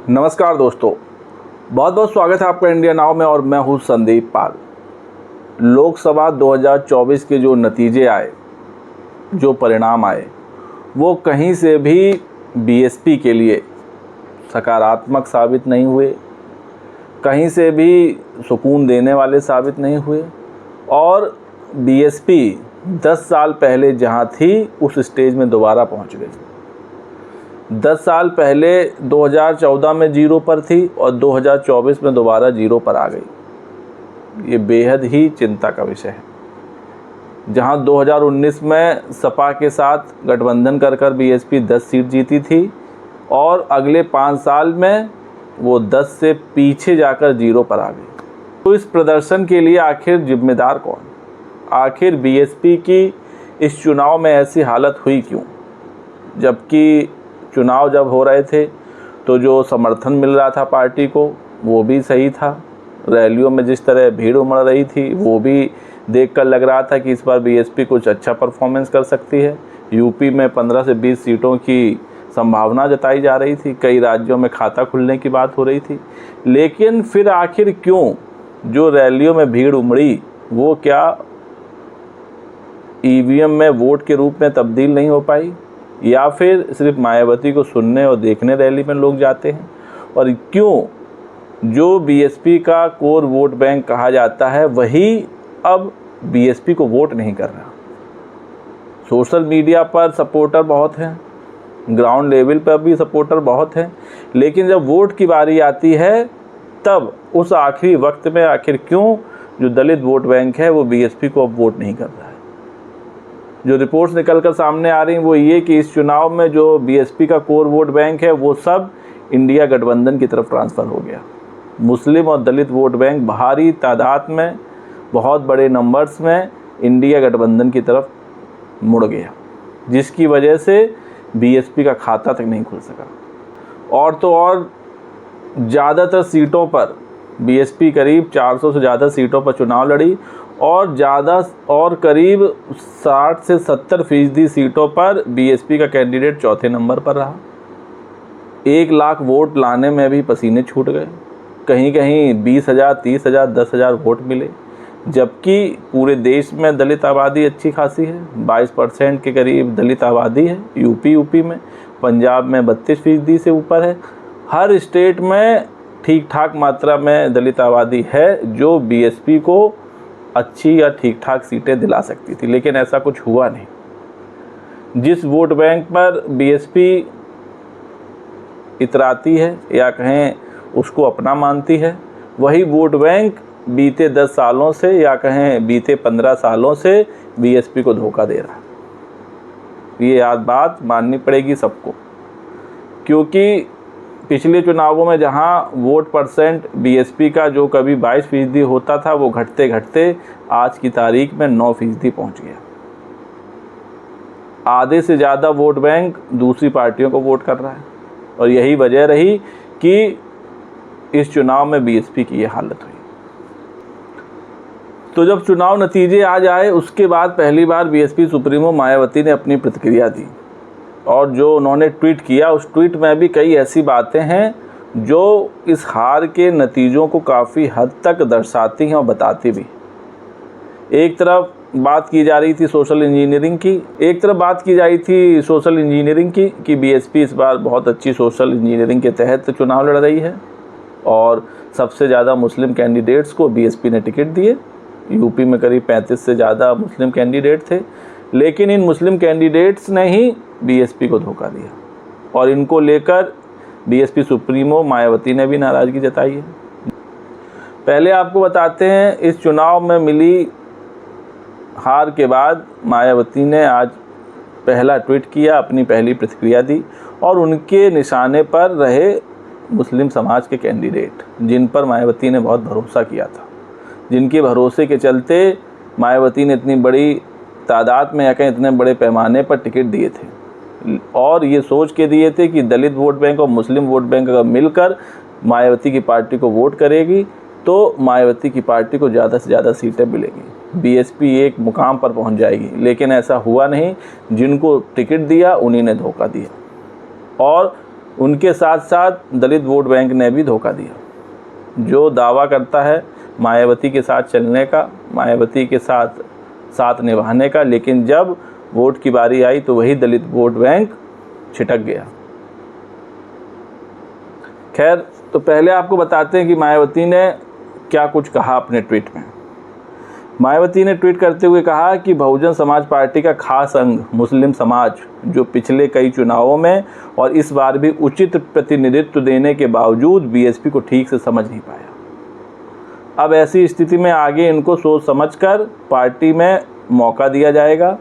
नमस्कार दोस्तों, बहुत बहुत स्वागत है आपका इंडिया नाउ में और मैं हूं संदीप पाल। लोकसभा 2024 के जो नतीजे आए, जो परिणाम आए, वो कहीं से भी बीएसपी के लिए सकारात्मक साबित नहीं हुए, कहीं से भी सुकून देने वाले साबित नहीं हुए और बीएसपी 10 साल पहले जहां थी उस स्टेज में दोबारा पहुंच गई। 10 साल पहले 2014 में जीरो पर थी और 2024 में दोबारा जीरो पर आ गई। ये बेहद ही चिंता का विषय है। जहां 2019 में सपा के साथ गठबंधन कर बीएसपी 10 सीट जीती थी और अगले 5 साल में वो 10 से पीछे जाकर जीरो पर आ गई। तो इस प्रदर्शन के लिए आखिर जिम्मेदार कौन? आखिर बीएसपी की इस चुनाव में ऐसी हालत हुई क्यों? जबकि चुनाव जब हो रहे थे तो जो समर्थन मिल रहा था पार्टी को वो भी सही था। रैलियों में जिस तरह भीड़ उमड़ रही थी वो भी देखकर लग रहा था कि इस बार बीएसपी कुछ अच्छा परफॉर्मेंस कर सकती है। यूपी में 15 से 20 सीटों की संभावना जताई जा रही थी, कई राज्यों में खाता खुलने की बात हो रही थी। लेकिन फिर आखिर क्यों जो रैलियों में भीड़ उमड़ी वो क्या ईवीएम में वोट के रूप में तब्दील नहीं हो पाई, या फिर सिर्फ मायावती को सुनने और देखने रैली में लोग जाते हैं? और क्यों जो बीएसपी का कोर वोट बैंक कहा जाता है वही अब बीएसपी को वोट नहीं कर रहा? सोशल मीडिया पर सपोर्टर बहुत हैं, ग्राउंड लेवल पर भी सपोर्टर बहुत हैं, लेकिन जब वोट की बारी आती है तब उस आखिरी वक्त में आखिर क्यों जो दलित वोट बैंक है वो बीएसपी को अब वोट नहीं कर रहा है? जो रिपोर्ट्स निकलकर सामने आ रही हैं वो ये कि इस चुनाव में जो बीएसपी का कोर वोट बैंक है वो सब इंडिया गठबंधन की तरफ ट्रांसफ़र हो गया। मुस्लिम और दलित वोट बैंक भारी तादाद में, बहुत बड़े नंबर्स में इंडिया गठबंधन की तरफ मुड़ गया, जिसकी वजह से बीएसपी का खाता तक नहीं खुल सका। और तो और ज़्यादातर सीटों पर बीएसपी करीब 400 से ज़्यादा सीटों पर चुनाव लड़ी और करीब 60 से 70% सीटों पर बीएसपी का कैंडिडेट चौथे नंबर पर रहा। 1 लाख वोट लाने में भी पसीने छूट गए। कहीं कहीं 20,000, 30,000, 10,000 वोट मिले, जबकि पूरे देश में दलित आबादी अच्छी खासी है। 22% के करीब दलित आबादी है यूपी में। पंजाब में 32% से ऊपर है। हर स्टेट में ठीक ठाक मात्रा में दलित आबादी है जो बीएसपी को अच्छी या ठीक ठाक सीटें दिला सकती थी, लेकिन ऐसा कुछ हुआ नहीं। जिस वोट बैंक पर बीएसपी इतराती है या कहें उसको अपना मानती है, वही वोट बैंक बीते 10 सालों से या कहें बीते 15 सालों से बीएसपी को धोखा दे रहा है। ये बात माननी पड़ेगी सबको, क्योंकि पिछले चुनावों में जहां वोट परसेंट बीएसपी का जो कभी 22% होता था वो घटते घटते आज की तारीख में 9% पहुंच गया। आधे से ज़्यादा वोट बैंक दूसरी पार्टियों को वोट कर रहा है और यही वजह रही कि इस चुनाव में बीएसपी की ये हालत हुई। तो जब चुनाव नतीजे आ जाए उसके बाद पहली बार बीएसपी सुप्रीमो मायावती ने अपनी प्रतिक्रिया दी और जो उन्होंने ट्वीट किया उस ट्वीट में भी कई ऐसी बातें हैं जो इस हार के नतीजों को काफ़ी हद तक दर्शाती हैं और बताती भी। एक तरफ बात की जा रही थी सोशल इंजीनियरिंग की, कि बीएसपी इस बार बहुत अच्छी सोशल इंजीनियरिंग के तहत चुनाव लड़ रही है और सबसे ज़्यादा मुस्लिम कैंडिडेट्स को बीएसपी ने टिकट दिए। यूपी में करीब 35 से ज़्यादा मुस्लिम कैंडिडेट थे, लेकिन इन मुस्लिम कैंडिडेट्स ने ही बीएसपी को धोखा दिया और इनको लेकर बीएसपी सुप्रीमो मायावती ने भी नाराज़गी जताई है। पहले आपको बताते हैं, इस चुनाव में मिली हार के बाद मायावती ने आज पहला ट्वीट किया, अपनी पहली प्रतिक्रिया दी और उनके निशाने पर रहे मुस्लिम समाज के कैंडिडेट जिन पर मायावती ने बहुत भरोसा किया था, जिनके भरोसे के चलते मायावती ने इतनी बड़ी तादाद में या कहीं इतने बड़े पैमाने पर टिकट दिए थे और ये सोच के दिए थे कि दलित वोट बैंक और मुस्लिम वोट बैंक अगर मिलकर मायावती की पार्टी को वोट करेगी तो मायावती की पार्टी को ज़्यादा से ज़्यादा सीटें मिलेंगी, बीएसपी एक मुकाम पर पहुंच जाएगी। लेकिन ऐसा हुआ नहीं। जिनको टिकट दिया उन्हीं ने धोखा दिया और उनके साथ साथ दलित वोट बैंक ने भी धोखा दिया। जो दावा करता है मायावती के साथ चलने का, मायावती के साथ निभाने का, लेकिन जब वोट की बारी आई तो वही दलित वोट बैंक छिटक गया। खैर, तो पहले आपको बताते हैं कि मायावती ने क्या कुछ कहा अपने ट्वीट में। मायावती ने ट्वीट करते हुए कहा कि बहुजन समाज पार्टी का खास अंग मुस्लिम समाज, जो पिछले कई चुनावों में और इस बार भी उचित प्रतिनिधित्व देने के बावजूद बीएसपी को ठीक से समझ नहीं पाया। अब ऐसी स्थिति में आगे इनको सोच समझकर पार्टी में मौका दिया जाएगा,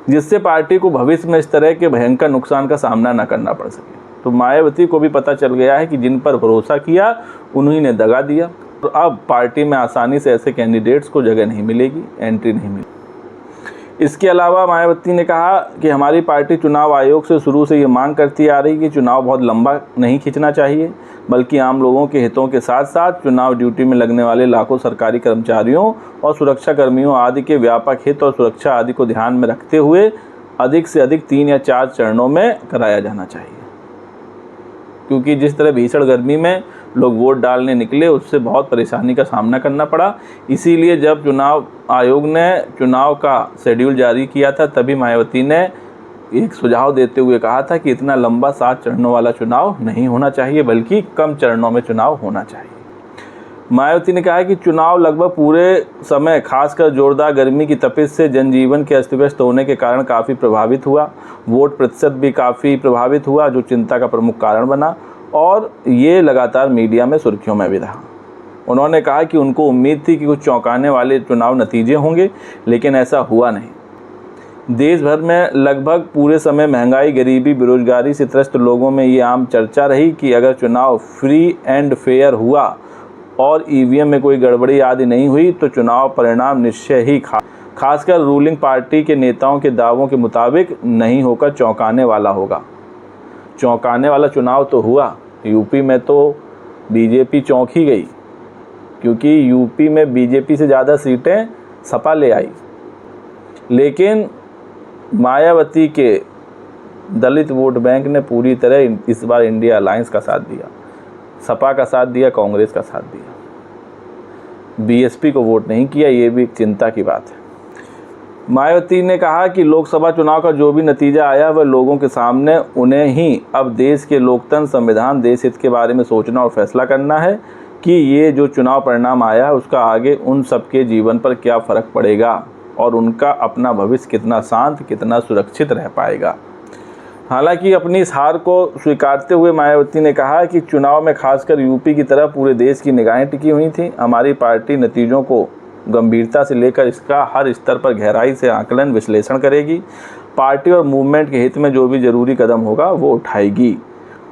जिससे पार्टी को भविष्य में इस तरह के भयंकर नुकसान का सामना न करना पड़ सके। तो मायावती को भी पता चल गया है कि जिन पर भरोसा किया उन्हीं ने दगा दिया। तो अब पार्टी में आसानी से ऐसे कैंडिडेट्स को जगह नहीं मिलेगी, एंट्री नहीं मिलेगी। इसके अलावा मायावती ने कहा कि हमारी पार्टी चुनाव आयोग से शुरू से ये मांग करती आ रही कि चुनाव बहुत लंबा नहीं खींचना चाहिए, बल्कि आम लोगों के हितों के साथ साथ चुनाव ड्यूटी में लगने वाले लाखों सरकारी कर्मचारियों और सुरक्षा कर्मियों आदि के व्यापक हित और सुरक्षा आदि को ध्यान में रखते हुए अधिक से अधिक 3 या 4 चरणों में कराया जाना चाहिए। क्योंकि जिस तरह भीषण गर्मी में लोग वोट डालने निकले, उससे बहुत परेशानी का सामना करना पड़ा। इसीलिए जब चुनाव आयोग ने चुनाव का शेड्यूल जारी किया था, तभी मायावती ने एक सुझाव देते हुए कहा था कि इतना लंबा 7 चरणों वाला चुनाव नहीं होना चाहिए, बल्कि कम चरणों में चुनाव होना चाहिए। मायावती ने कहा कि चुनाव लगभग पूरे समय खासकर जोरदार गर्मी की तपिश से जनजीवन के अस्त व्यस्त होने के कारण काफ़ी प्रभावित हुआ। वोट प्रतिशत भी काफ़ी प्रभावित हुआ, जो चिंता का प्रमुख कारण बना और ये लगातार मीडिया में सुर्खियों में भी रहा। उन्होंने कहा कि उनको उम्मीद थी कि कुछ चौंकाने वाले चुनाव नतीजे होंगे, लेकिन ऐसा हुआ नहीं। देश भर में लगभग पूरे समय महंगाई, गरीबी, बेरोजगारी से त्रस्त लोगों में ये आम चर्चा रही कि अगर चुनाव फ्री एंड फेयर हुआ और ईवीएम में कोई गड़बड़ी आदि नहीं हुई तो चुनाव परिणाम निश्चय ही खासकर रूलिंग पार्टी के नेताओं के दावों के मुताबिक नहीं होकर चौंकाने वाला होगा। चौंकाने वाला चुनाव तो हुआ। यूपी में तो बीजेपी चौंक ही गई, क्योंकि यूपी में बीजेपी से ज़्यादा सीटें सपा ले आई। लेकिन मायावती के दलित वोट बैंक ने पूरी तरह इस बार इंडिया अलायंस का साथ दिया, सपा का साथ दिया, कांग्रेस का साथ दिया। बीएसपी को वोट नहीं किया, ये भी एक चिंता की बात है। मायावती ने कहा कि लोकसभा चुनाव का जो भी नतीजा आया वह लोगों के सामने उन्हें ही अब देश के लोकतंत्र, संविधान, देश हित के बारे में सोचना और फैसला करना है कि ये जो चुनाव परिणाम आया है उसका आगे उन सबके जीवन पर क्या फ़र्क पड़ेगा और उनका अपना भविष्य कितना शांत, कितना सुरक्षित रह पाएगा। हालांकि अपनी इस हार को स्वीकारते हुए मायावती ने कहा कि चुनाव में खासकर यूपी की तरह पूरे देश की निगाहें टिकी हुई थी। हमारी पार्टी नतीजों को गंभीरता से लेकर इसका हर स्तर पर गहराई से आकलन, विश्लेषण करेगी। पार्टी और मूवमेंट के हित में जो भी ज़रूरी कदम होगा वो उठाएगी।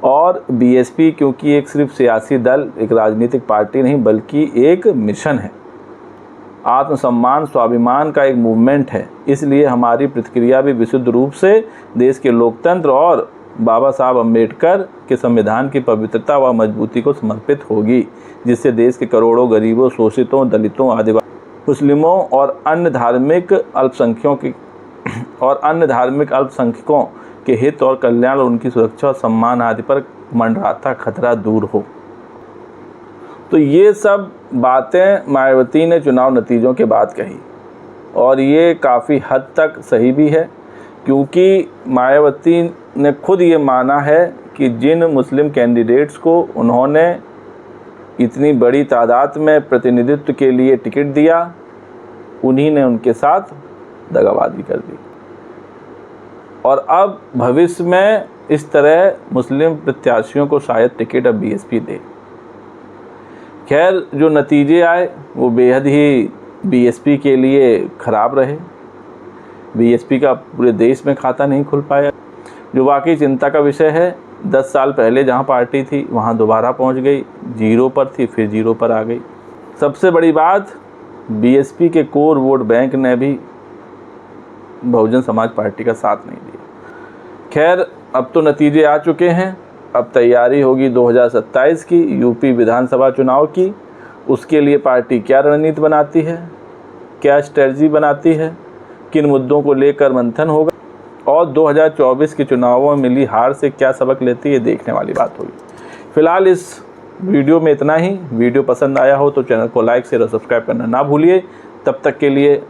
और बीएसपी क्योंकि एक सिर्फ सियासी दल, एक राजनीतिक पार्टी नहीं, बल्कि एक मिशन है, आत्मसम्मान, स्वाभिमान का एक मूवमेंट है, इसलिए हमारी प्रतिक्रिया भी विशुद्ध रूप से देश के लोकतंत्र और बाबा साहब अम्बेडकर के संविधान की पवित्रता व मजबूती को समर्पित होगी, जिससे देश के करोड़ों गरीबों, शोषितों, दलितों, आदिवासी, मुस्लिमों और अन्य धार्मिक अल्पसंख्यकों के हित और कल्याण और उनकी सुरक्षा और सम्मान आदि पर मंडराता खतरा दूर हो। तो ये सब बातें मायावती ने चुनाव नतीजों के बाद कही और ये काफ़ी हद तक सही भी है, क्योंकि मायावती ने खुद ये माना है कि जिन मुस्लिम कैंडिडेट्स को उन्होंने इतनी बड़ी तादाद में प्रतिनिधित्व के लिए टिकट दिया, उन्हीं ने उनके साथ दगाबाजी कर दी और अब भविष्य में इस तरह मुस्लिम प्रत्याशियों को शायद टिकट अब बीएसपी दे। खैर, जो नतीजे आए वो बेहद ही बीएसपी के लिए ख़राब रहे। बीएसपी का पूरे देश में खाता नहीं खुल पाया, जो वाकई चिंता का विषय है। 10 साल पहले जहां पार्टी थी वहां दोबारा पहुंच गई, 0 पर थी फिर 0 पर आ गई। सबसे बड़ी बात, बीएसपी के कोर वोट बैंक ने भी बहुजन समाज पार्टी का साथ नहीं दिया। खैर, अब तो नतीजे आ चुके हैं, अब तैयारी होगी 2027 की यूपी विधानसभा चुनाव की। उसके लिए पार्टी क्या रणनीति बनाती है, क्या स्ट्रेटजी बनाती है, किन मुद्दों को लेकर मंथन होगा और 2024 के चुनावों में मिली हार से क्या सबक लेती है, ये देखने वाली बात होगी। फिलहाल इस वीडियो में इतना ही। वीडियो पसंद आया हो तो चैनल को लाइक शेयर और सब्सक्राइब करना ना भूलिए। तब तक के लिए